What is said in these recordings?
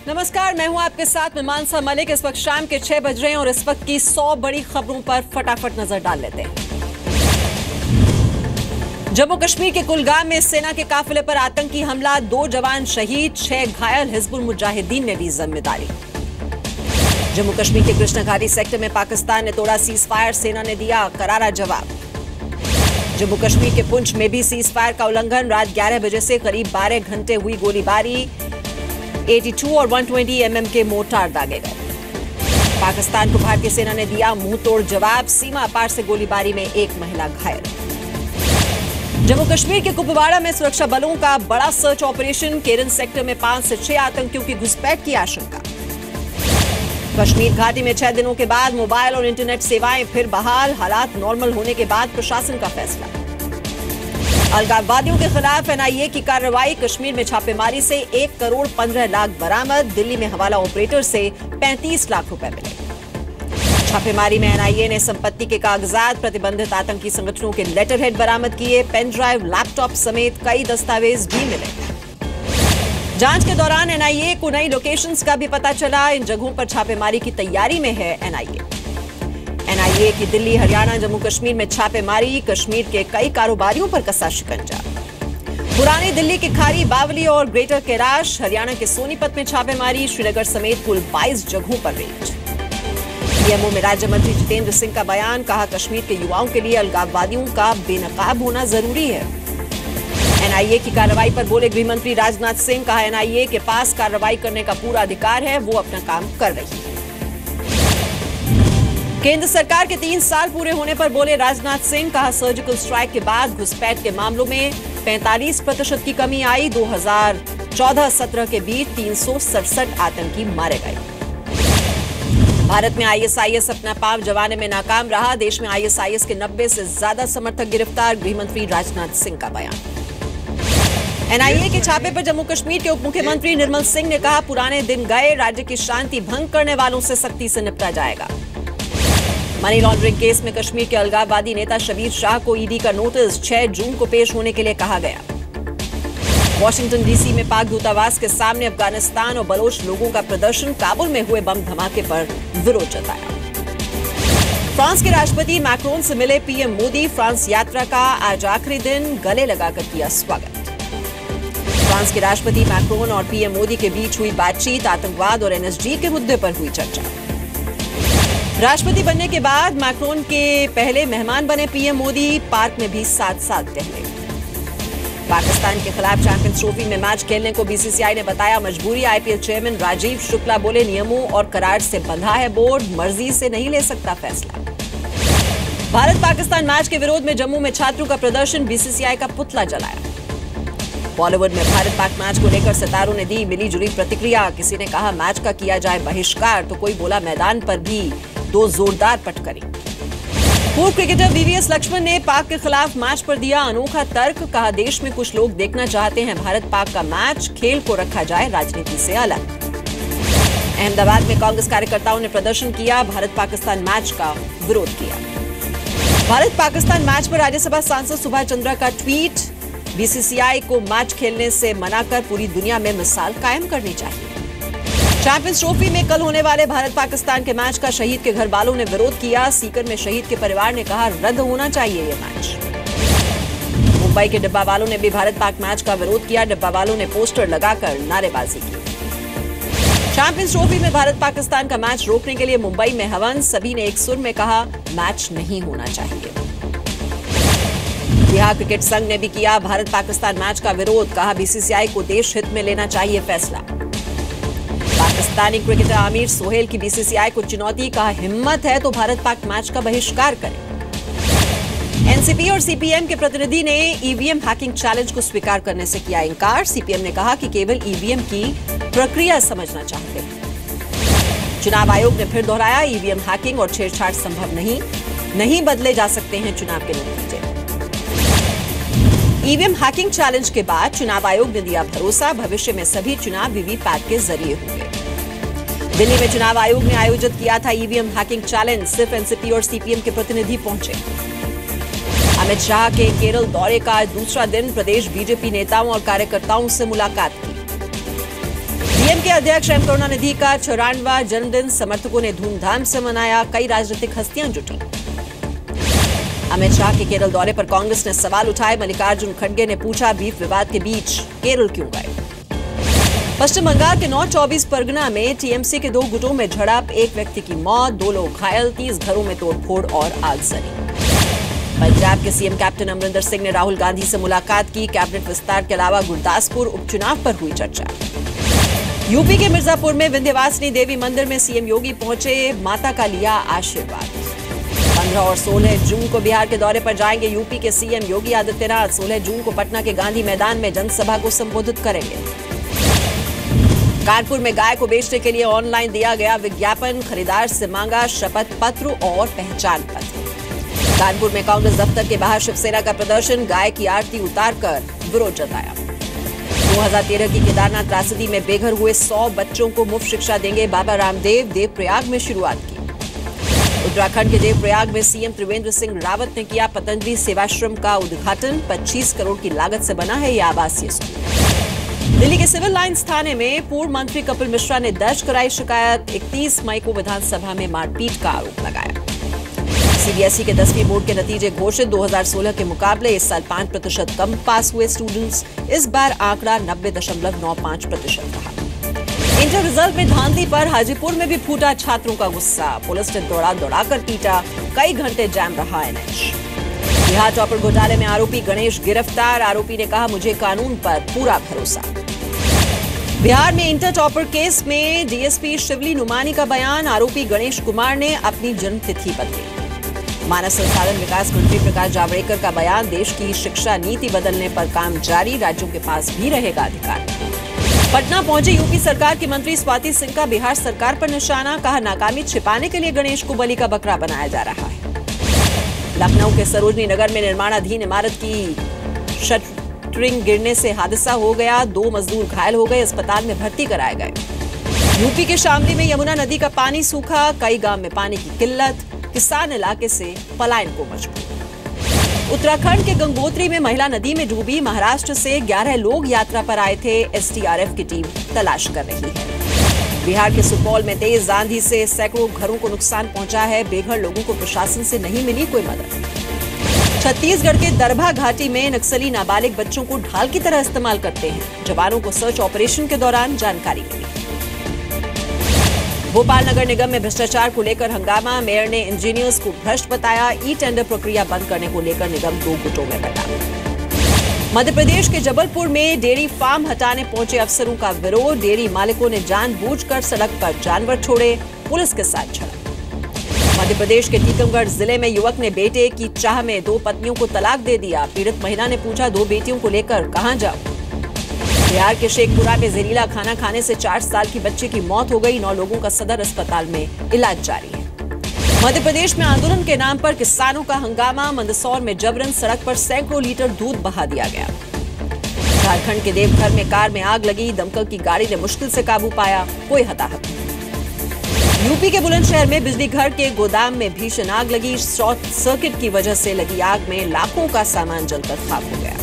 नमस्कार, मैं हूं आपके साथ मानसा मलिक। इस वक्त शाम के 6 बज रहे हैं और इस वक्त की 100 बड़ी खबरों पर फटाफट नजर डाल लेते हैं। जम्मू कश्मीर के कुलगाम में सेना के काफिले पर आतंकी हमला, 2 जवान शहीद, 6 घायल। हिजबुल मुजाहिदीन ने ली जिम्मेदारी। जम्मू कश्मीर के कृष्णा घाटी सेक्टर में पाकिस्तान ने तोड़ा सीज फायर, सेना ने दिया करारा जवाब। जम्मू कश्मीर के पुंछ में भी सीज फायर का उल्लंघन, रात 11 बजे से करीब 12 घंटे हुई गोलीबारी। 82 और 120 mm के मोर्टार दागे गए। पाकिस्तान को भारतीय सेना ने दिया मुंह तोड़ जवाब, सीमा पार से गोलीबारी में 1 महिला घायल। जम्मू कश्मीर के कुपवाड़ा में सुरक्षा बलों का बड़ा सर्च ऑपरेशन, केरन सेक्टर में 5 से 6 आतंकियों की घुसपैठ की आशंका। कश्मीर घाटी में 6 दिनों के बाद मोबाइल और इंटरनेट सेवाएं फिर बहाल, हालात नॉर्मल होने के बाद प्रशासन का फैसला। अलगाववादियों के खिलाफ एनआईए की कार्रवाई, कश्मीर में छापेमारी से 1 करोड़ 15 लाख बरामद। दिल्ली में हवाला ऑपरेटर से 35 लाख रुपए मिले। छापेमारी में एनआईए ने संपत्ति के कागजात, प्रतिबंधित आतंकी संगठनों के लेटर हेड बरामद किए। पेन ड्राइव, लैपटॉप समेत कई दस्तावेज भी मिले। जांच के दौरान एनआईए को नई लोकेशंस का भी पता चला। इन जगहों पर छापेमारी की तैयारी में है एनआईए। एनआईए की दिल्ली, हरियाणा, जम्मू कश्मीर में छापेमारी, कश्मीर के कई कारोबारियों पर कसा शिकंजा। पुरानी दिल्ली के खारी, बावली और ग्रेटर कैलाश, हरियाणा के सोनीपत में छापेमारी, श्रीनगर समेत कुल 22 जगहों पर रेड। पीएमओ में राज्य मंत्री जितेंद्र सिंह का बयान, कहा कश्मीर के युवाओं के लिए अलगाववादियों का बेनकाब होना जरूरी है। एनआईए की कार्रवाई पर बोले गृह मंत्री राजनाथ सिंह, कहा एनआईए के पास कार्रवाई करने का पूरा अधिकार है, वो अपना काम कर रही है। केंद्र सरकार के 3 साल पूरे होने पर बोले राजनाथ सिंह, कहा सर्जिकल स्ट्राइक के बाद घुसपैठ के मामलों में 45% की कमी आई। 2014-17 के बीच 367 आतंकी मारे गए। भारत में आईएसआईएस अपना पांव जमाने में नाकाम रहा, देश में आईएसआईएस के 90 से ज्यादा समर्थक गिरफ्तार, गृह मंत्री राजनाथ सिंह का बयान। एनआईए के छापे पर जम्मू कश्मीर के उप मुख्यमंत्री निर्मल सिंह ने कहा पुराने दिन गए, राज्य की शांति भंग करने वालों से सख्ती से निपटा जाएगा। मनी लॉन्ड्रिंग केस में कश्मीर के अलगाववादी नेता शबीर शाह को ईडी का नोटिस, 6 जून को पेश होने के लिए कहा गया। वॉशिंगटन डीसी में पाक दूतावास के सामने अफगानिस्तान और बलोच लोगों का प्रदर्शन, काबुल में हुए बम धमाके पर विरोध जताया। फ्रांस के राष्ट्रपति मैक्रोन से मिले पीएम मोदी, फ्रांस यात्रा का आज आखिरी दिन, गले लगाकर किया स्वागत। फ्रांस के राष्ट्रपति मैक्रोन और पीएम मोदी के बीच हुई बातचीत, आतंकवाद और एनएसजी के मुद्दे पर हुई चर्चा। राष्ट्रपति बनने के बाद मैक्रोन के पहले मेहमान बने पीएम मोदी, पार्क में भी साथ टहले। पाकिस्तान के खिलाफ चैंपियंस ट्रॉफी में मैच खेलने को बीसीसीआई ने बताया मजबूरी। आईपीएल चेयरमैन राजीव शुक्ला बोले नियमों और करार से बंधा है बोर्ड, मर्जी से नहीं ले सकता फैसला। भारत पाकिस्तान मैच के विरोध में जम्मू में छात्रों का प्रदर्शन, बीसीसीआई का पुतला जलाया। बॉलीवुड में भारत पाक मैच को लेकर सितारों ने दी मिली जुली प्रतिक्रिया, किसी ने कहा मैच का किया जाए बहिष्कार, तो कोई बोला मैदान पर भी 2 जोरदार पटकरी। पूर्व क्रिकेटर वीवीएस लक्ष्मण ने पाक के खिलाफ मैच पर दिया अनोखा तर्क, कहा देश में कुछ लोग देखना चाहते हैं भारत पाक का मैच, खेल को रखा जाए राजनीति से अलग। अहमदाबाद में कांग्रेस कार्यकर्ताओं ने प्रदर्शन किया, भारत पाकिस्तान मैच का विरोध किया। भारत पाकिस्तान मैच पर राज्यसभा सांसद सुभाष चंद्रा का ट्वीट, बीसीसीआई को मैच खेलने से मना कर पूरी दुनिया में मिसाल कायम करनी चाहिए। चैंपियंस ट्रॉफी में कल होने वाले भारत पाकिस्तान के मैच का शहीद के घर वालों ने विरोध किया। सीकर में शहीद के परिवार ने कहा रद्द होना चाहिए ये मैच। मुंबई के डिब्बा वालों ने भी भारत पाक मैच का विरोध किया, डिब्बा वालों ने पोस्टर लगाकर नारेबाजी की। चैंपियंस ट्रॉफी में भारत पाकिस्तान का मैच रोकने के लिए मुंबई में हवन, सभी ने एक सुर में कहा मैच नहीं होना चाहिए। बिहार क्रिकेट संघ ने भी किया भारत पाकिस्तान मैच का विरोध, कहा बीसीसीआई को देश हित में लेना चाहिए फैसला। पाकिस्तानी क्रिकेटर आमिर सोहेल की बीसीसीआई को चुनौती, कहा हिम्मत है तो भारत पाक मैच का बहिष्कार करें। एनसीपी और सीपीएम के प्रतिनिधि ने ईवीएम हैकिंग चैलेंज को स्वीकार करने से किया इनकार। सीपीएम ने कहा कि केवल ईवीएम की प्रक्रिया समझना चाहते हैं। चुनाव आयोग ने फिर दोहराया ईवीएम हैकिंग और छेड़छाड़ संभव नहीं बदले जा सकते हैं चुनाव के नतीजे। ईवीएम हैकिंग चैलेंज के बाद चुनाव आयोग ने दिया भरोसा, भविष्य में सभी चुनाव वीवीपैट के जरिए होंगे। दिल्ली में चुनाव आयोग ने आयोजित किया था ईवीएम हैकिंग चैलेंज, सिर्फ एनसीपी और सीपीएम के प्रतिनिधि पहुंचे। अमित शाह के केरल दौरे का आज दूसरा दिन, प्रदेश बीजेपी नेताओं और कार्यकर्ताओं से मुलाकात की। डीएमके अध्यक्ष एम करुणानिधि का 94वां जन्मदिन समर्थकों ने धूमधाम से मनाया। कई राजनीतिक हस्तियां जुटी। अमित शाह के केरल दौरे पर कांग्रेस ने सवाल उठाए। मल्लिकार्जुन खड़गे ने पूछा, बीफ विवाद के बीच केरल क्यों गए। पश्चिम बंगाल के नॉर्थ 24 परगना में टीएमसी के 2 गुटों में झड़प, 1 व्यक्ति की मौत, 2 लोग घायल, 30 घरों में तोड़फोड़ और आगजनी। पंजाब के सीएम कैप्टन अमरिंदर सिंह ने राहुल गांधी से मुलाकात की। कैबिनेट विस्तार के अलावा गुरदासपुर उपचुनाव पर हुई चर्चा। यूपी के मिर्जापुर में विंध्यवासिनी देवी मंदिर में सीएम योगी पहुंचे, माता का लिया आशीर्वाद। 15 और 16 जून को बिहार के दौरे पर जाएंगे यूपी के सीएम योगी आदित्यनाथ। 16 जून को पटना के गांधी मैदान में जनसभा को संबोधित करेंगे। कानपुर में गाय को बेचने के लिए ऑनलाइन दिया गया विज्ञापन, खरीदार से मांगा शपथ पत्र और पहचान पत्र। कानपुर में कांग्रेस दफ्तर के बाहर शिवसेना का प्रदर्शन, गाय की आरती उतारकर विरोध जताया। 2013 की केदारनाथ त्रासदी में बेघर हुए 100 बच्चों को मुफ्त शिक्षा देंगे बाबा रामदेव। देवप्रयाग में शुरुआत की। उत्तराखंड के देवप्रयाग में सीएम त्रिवेंद्र सिंह रावत ने किया पतंजलि सेवाश्रम का उद्घाटन। 25 करोड़ की लागत से बना है यह आवासीय स्कूल। दिल्ली के सिविल लाइंस थाने में पूर्व मंत्री कपिल मिश्रा ने दर्ज कराई शिकायत। 31 मई को विधानसभा में मारपीट का आरोप लगाया। सीबीएसई के 10वीं बोर्ड के नतीजे घोषित। 2016 के मुकाबले इस साल 5% कम पास हुए स्टूडेंट्स। इस बार आंकड़ा 90.95% रहा। इंटर रिजल्ट में धांधली पर हाजीपुर में भी फूटा छात्रों का गुस्सा। पुलिस ने दौड़ाकर पीटा। कई घंटे जाम रहा एनएच। बिहार टॉपर घोटाले में आरोपी गणेश गिरफ्तार। आरोपी ने कहा, मुझे कानून पर पूरा भरोसा। बिहार में इंटर टॉपर केस में डीएसपी शिवली नुमानी का बयान। आरोपी गणेश कुमार ने अपनी जन्मतिथि बदली। मानव संसाधन विकास मंत्री प्रकाश जावड़ेकर का बयान, देश की शिक्षा नीति बदलने पर काम जारी, राज्यों के पास भी रहेगा अधिकार। पटना पहुंचे यूपी सरकार की मंत्री स्वाति सिंह का बिहार सरकार पर निशाना, कहा नाकामी छिपाने के लिए गणेश को बलि का बकरा बनाया जा रहा है। लखनऊ के सरोजनी नगर में निर्माणाधीन इमारत की शटरिंग गिरने से हादसा हो गया। 2 मजदूर घायल हो गए, अस्पताल में भर्ती कराए गए। यूपी के शामली में यमुना नदी का पानी सूखा, कई गांव में पानी की किल्लत, किसान इलाके से पलायन को मजबूर। उत्तराखंड के गंगोत्री में महिला नदी में डूबी। महाराष्ट्र से 11 लोग यात्रा पर आए थे। एसडीआरएफ की टीम तलाश कर रही है। बिहार के सुपौल में तेज आंधी से सैकड़ों घरों को नुकसान पहुंचा है। बेघर लोगों को प्रशासन से नहीं मिली कोई मदद। छत्तीसगढ़ के दरभा घाटी में नक्सली नाबालिग बच्चों को ढाल की तरह इस्तेमाल करते हैं। जवानों को सर्च ऑपरेशन के दौरान जानकारी मिली। भोपाल नगर निगम में भ्रष्टाचार को लेकर हंगामा। मेयर ने इंजीनियर्स को भ्रष्ट बताया। ई टेंडर प्रक्रिया बंद करने को लेकर निगम 2 गुटों में बंटा। मध्य प्रदेश के जबलपुर में डेयरी फार्म हटाने पहुंचे अफसरों का विरोध। डेयरी मालिकों ने जानबूझकर सड़क पर जानवर छोड़े, पुलिस के साथ झड़प। मध्य प्रदेश के टीकमगढ़ जिले में युवक ने बेटे की चाह में 2 पत्नियों को तलाक दे दिया। पीड़ित महिला ने पूछा, 2 बेटियों को लेकर कहां जाऊं। बिहार के शेखपुरा में जहरीला खाना खाने से 4 साल की बच्चे की मौत हो गई। 9 लोगों का सदर अस्पताल में इलाज जारी है। मध्य प्रदेश में आंदोलन के नाम पर किसानों का हंगामा। मंदसौर में जबरन सड़क पर सैकड़ों लीटर दूध बहा दिया गया। झारखंड के देवघर में कार में आग लगी। दमकल की गाड़ी ने मुश्किल से काबू पाया, कोई हताहत नहीं। यूपी के बुलंदशहर में बिजली घर के गोदाम में भीषण आग लगी। शॉर्ट सर्किट की वजह से लगी आग में लाखों का सामान जलकर खाक हो गया।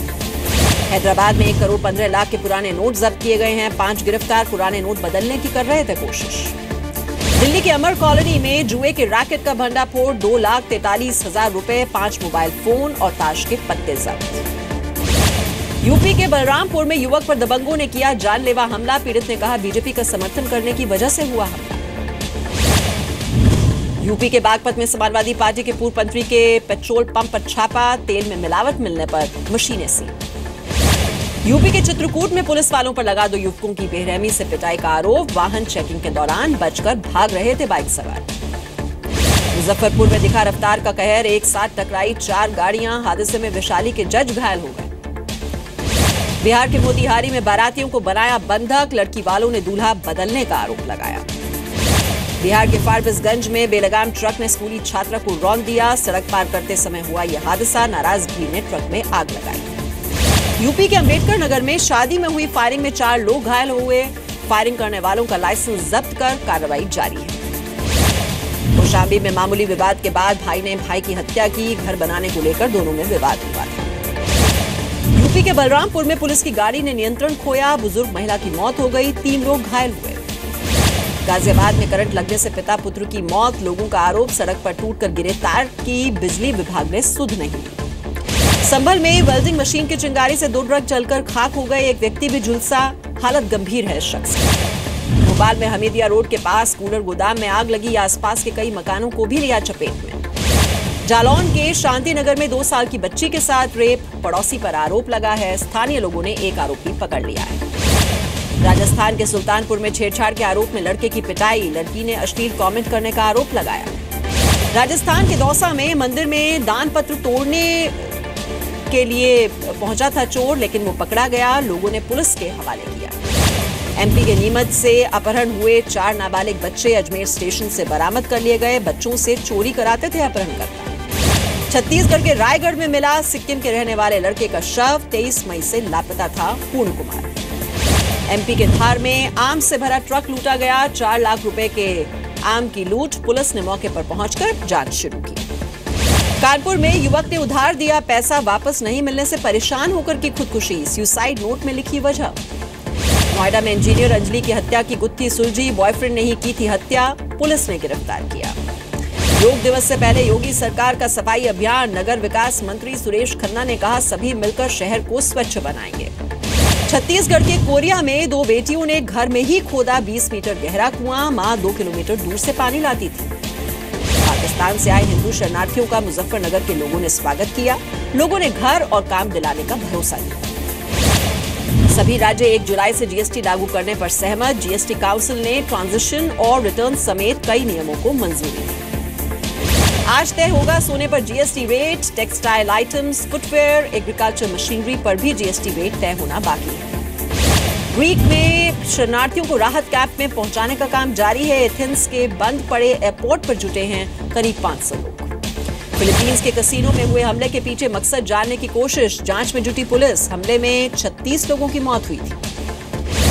हैदराबाद में 1 करोड़ 15 लाख के पुराने नोट जब्त किए गए हैं। 5 गिरफ्तार पुराने नोट बदलने की कर रहे थे कोशिश। दिल्ली के अमर कॉलोनी में जुए के रैकेट का भंडाफोड़। 2,43,000 रुपए, 5 मोबाइल फोन और ताश के पत्ते जब्त। यूपी के बलरामपुर में युवक पर दबंगों ने किया जानलेवा हमला। पीड़ित ने कहा, बीजेपी का समर्थन करने की वजह से हुआ हमला। यूपी के बागपत में समाजवादी पार्टी के पूर्व मंत्री के पेट्रोल पंप पर छापा। तेल में मिलावट मिलने पर मशीनें सीज। यूपी के चित्रकूट में पुलिस वालों पर लगा 2 युवकों की बेरहमी से पिटाई का आरोप। वाहन चेकिंग के दौरान बचकर भाग रहे थे बाइक सवार। मुजफ्फरपुर में दिखा रफ्तार का कहर। एक साथ टकराई 4 गाड़ियां। हादसे में वैशाली के जज घायल हो गए। बिहार के मोतिहारी में बारातियों को बनाया बंधक। लड़की वालों ने दूल्हा बदलने का आरोप लगाया। बिहार के फारबिसगंज में बेलगाम ट्रक ने स्कूली छात्रा को रौंद दिया। सड़क पार करते समय हुआ यह हादसा। नाराज भीड़ ने ट्रक में आग लगाई। यूपी के अंबेडकर नगर में शादी में हुई फायरिंग में 4 लोग घायल हुए। फायरिंग करने वालों का लाइसेंस जब्त कर कार्रवाई जारी है। कौशाम्बी में मामूली विवाद के बाद भाई ने भाई की हत्या की। घर बनाने को लेकर दोनों में विवाद हुआ था। यूपी के बलरामपुर में पुलिस की गाड़ी ने नियंत्रण खोया, बुजुर्ग महिला की मौत हो गई, 3 लोग घायल हुए। गाजियाबाद में करंट लगने से पिता पुत्र की मौत, लोगों का आरोप सड़क पर टूटकर गिरे तार की बिजली विभाग ने सुध नहीं ली। संभल में वेल्डिंग मशीन की चिंगारी से 2 ट्रक जलकर खाक हो गए, एक व्यक्ति भी झुलसा, हालत गंभीर है इस शख्स की। भोपाल में हमीदिया रोड के पास कूलर गोदाम में आग लगी, आसपास के कई मकानों को भी लिया चपेट में। जालौन के शांति नगर में 2 साल की बच्ची के साथ रेप, पड़ोसी पर आरोप लगा है, स्थानीय लोगों ने एक आरोपी पकड़ लिया है। राजस्थान के सुल्तानपुर में छेड़छाड़ के आरोप में लड़के की पिटाई, लड़की ने अश्लील कमेंट करने का आरोप लगाया। राजस्थान के दौसा में मंदिर में दान पत्र तोड़ने के लिए पहुंचा था चोर, लेकिन वो पकड़ा गया, लोगों ने पुलिस के हवाले किया। एमपी के नीमच से अपहरण हुए 4 नाबालिग बच्चे अजमेर स्टेशन से बरामद कर लिए गए, बच्चों से चोरी कराते थे अपहरणकर्ता। छत्तीसगढ़ के रायगढ़ में मिला सिक्किम के रहने वाले लड़के का शव, 23 मई से लापता था पूर्ण कुमार। एमपी के धार में आम से भरा ट्रक लूटा गया, 4 लाख रुपए के आम की लूट, पुलिस ने मौके पर पहुंचकर जांच शुरू की। कानपुर में युवक ने उधार दिया पैसा वापस नहीं मिलने से परेशान होकर की खुदकुशी, सुसाइड नोट में लिखी वजह। नोएडा में इंजीनियर अंजलि की हत्या की गुत्थी सुलझी, बॉयफ्रेंड ने ही की थी हत्या, पुलिस ने गिरफ्तार किया। योग दिवस से पहले योगी सरकार का सफाई अभियान, नगर विकास मंत्री सुरेश खन्ना ने कहा सभी मिलकर शहर को स्वच्छ बनाएंगे। छत्तीसगढ़ के कोरिया में 2 बेटियों ने घर में ही खोदा 20 मीटर गहरा कुआं, मां 2 किलोमीटर दूर से पानी लाती थी। पाकिस्तान से आए हिंदू शरणार्थियों का मुजफ्फरनगर के लोगों ने स्वागत किया, लोगों ने घर और काम दिलाने का भरोसा दिया। सभी राज्य 1 जुलाई से जीएसटी लागू करने पर सहमत, जीएसटी काउंसिल ने ट्रांजिशन और रिटर्न समेत कई नियमों को मंजूरी दी। आज तय होगा सोने पर GST rate, textile items, footwear, agriculture machinery पर भी जीएसटी रेट तय होना बाकी है। ग्रीक में शरणार्थियों को राहत कैंप में पहुंचाने का काम जारी है, एथेंस के बंद पड़े एयरपोर्ट पर जुटे हैं करीब 500 लोग। फिलीपींस के कसीनो में हुए हमले के पीछे मकसद जानने की कोशिश, जांच में जुटी पुलिस, हमले में 36 लोगों की मौत हुई थी।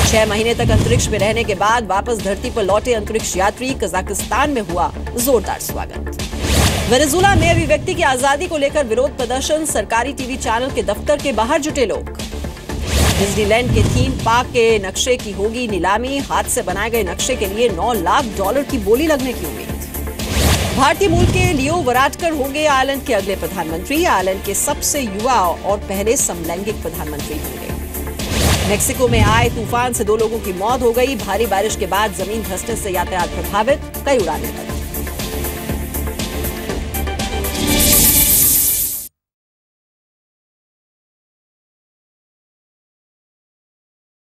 6 महीने तक अंतरिक्ष में रहने के बाद वापस धरती पर लौटे अंतरिक्ष यात्री, कजाकिस्तान में हुआ जोरदार स्वागत। वेनेजुला में अभिव्यक्ति की आजादी को लेकर विरोध प्रदर्शन, सरकारी टीवी चैनल के दफ्तर के बाहर जुटे लोग। डिज्नीलैंड के थीम पार्क के नक्शे की होगी नीलामी, हाथ से बनाए गए नक्शे के लिए $9 लाख की बोली लगने की उम्मीद। भारतीय मूल के लियो वराडकर होंगे आयरलैंड के अगले प्रधानमंत्री, आयरलैंड के सबसे युवा और पहले समलैंगिक प्रधानमंत्री होंगे। मेक्सिको में आए तूफान से 2 लोगों की मौत हो गई, भारी बारिश के बाद जमीन धंसने से यातायात प्रभावित, कई उड़ानें बंद।